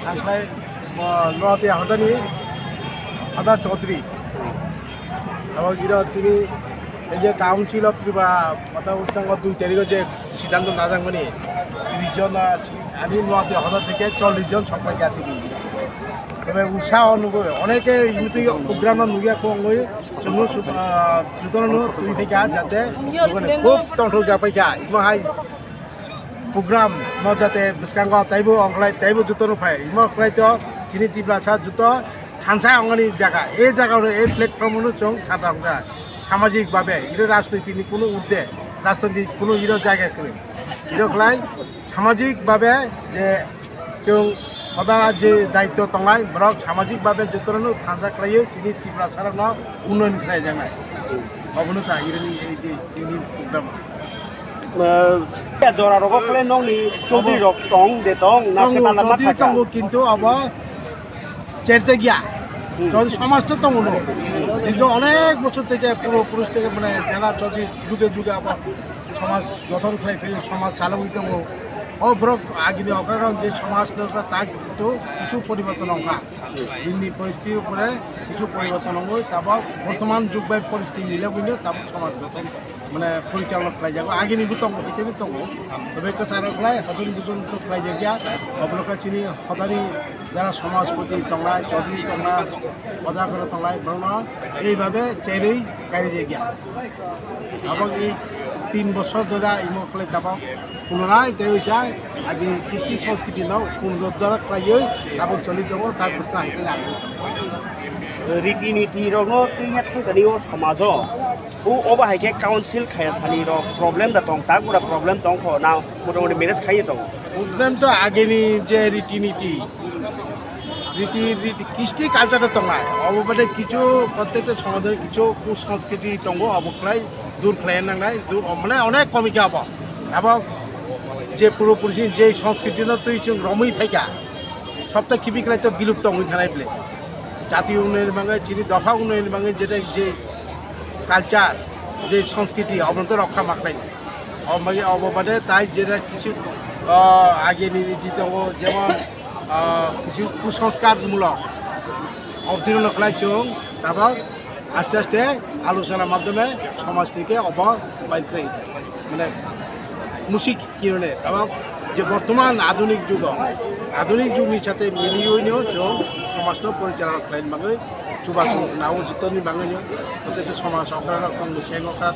ओमफ्राय नवाती हादानि हादा चौधरी এবং এরা তিনি এই যে কাউন্সিল অফ ত্রিপুরা মাথা উস্তাঙ্গ 2 তারিখে যে সিদ্ধান্ত না যাবেন 30 জন আমি নয়াতি হাদা থেকে 40 জন সবাই জাতি তবে উৎসাহ অনুভব অনেকে ইমিতি প্রোগ্রাম নুগিয়া কই জন্য সুতরাং তুই থেকে যাতে খুব তন্ত্র জাপাইকা ইমাহাই program mau jate biskanggo taibo onglai taibo jutono phai imo khlai to chini tibra sa juto hansai ongani jaga ei jaga ei platform nu chong khata onga সামাজিক ভাবে ইরো রাজনীতি নি কোনো উদ্দে রাজনীতি কোনো ইরো জায়গা করে ইরো কলাই সামাজিক ভাবে যে চং সদা যে দায়িত্ব তংলাই ব্রক সামাজিক ভাবে যতরনো থানজা কলাই চিনি ত্রিপুরা সারান উন্নয়ন খাই জানাই অবনতা ইরনি এই যে ইনি প্রোগ্রাম জরা রক প্লে নং নি চৌধুরী রক টং দে টং না কেনা না থাকা কিন্তু আবা চেরতে গিয়া সমাজ তো তমন কিন্তু অনেক বছর থেকে পূর্বপুরুষ থেকে মানে যারা যদি যুগে যুগে আবার সমাজ গঠন খাই ফেলে সমাজ চালু দङ অব্রক আগিনি অগ্রহ যে সমাজ দরকার তা কিন্তু কিছু পরিবর্তন অঙ্কা দিননি পরিস্থিতির উপরে কিছু পরিবর্তন অঙ্গ তারপর বর্তমান যুগ বাই পরিস্থিতি মিলে বুঝলে তারপর সমাজ গঠন মানে পরিচালনা খাই যাব আগিনি বুতঙ্গ ভিতরে দङ তবে কাছার খাই হজন দুজন তো খাই জায়গা অবলকা চিনি হদানি যারা সমাজপতি তংলাই চৌধুরী তংলা পদা করে তংলাই ব্রহ্ম এইভাবে চেরেই গাড়ি জায়গা এবং এই 3 বছর ধরে ইমকলে তারপর পুনরায় দেওয়া আগে কৃষ্টি সংস্কৃতি নাও পুনরুদ্ধার খাইয়ে তারপর চলি দङ তার বুঝতে হাইতে লাগে রীতিনীতি রং তিনে থাকানি সমাজ ও অবাহাইকে কাউন্সিল খায় সানি র প্রবলেম দা টং তা পুরা প্রবলেম টং খ না মোটামুটি ম্যানেজ খাইয়ে দङ প্রবলেম তো আগেনি যে রীতিনীতি রীতি কৃষ্টি কালচারটা তংলায় অববাদে কিছু প্রত্যেকটা সমাজের কিছু কুসংস্কৃতি দङ অবক্রাই দূর খাই নাংনাই দূর মানে অনেক কমিকা হব এবং যে পূর্বপুরুষ যে সংস্কৃতি তুই রমই ফাইকা সবটা খিবিকলাই তো বিলুপ্ত হয়ে থানায় বলে জাতীয় উন্নয়নের ভাঙে চিনি দফা উন্নয়নের ভাঙে যেটা যে কালচার যে সংস্কৃতি অবন্ত রক্ষা মাকড়াই অববাদে তাই যেটা কিছু আগে নীতি দङ যেমন কিছু কুসংস্কারমূলক অবতীর্ণ করাই চং তারপর আস্তে আস্তে আলোচনার মাধ্যমে সমাজটিকে বাইর মানে মুশিক কিরণে এবং যে বর্তমান আধুনিক যুগের সাথে মিলিয়ে নিয়েও সমাজটা পরিচালনা করেন বাঙে চুবা নাও যুক্তনি বাঙে প্রত্যেকটা সমাজ অকরা রকম সেং অকরা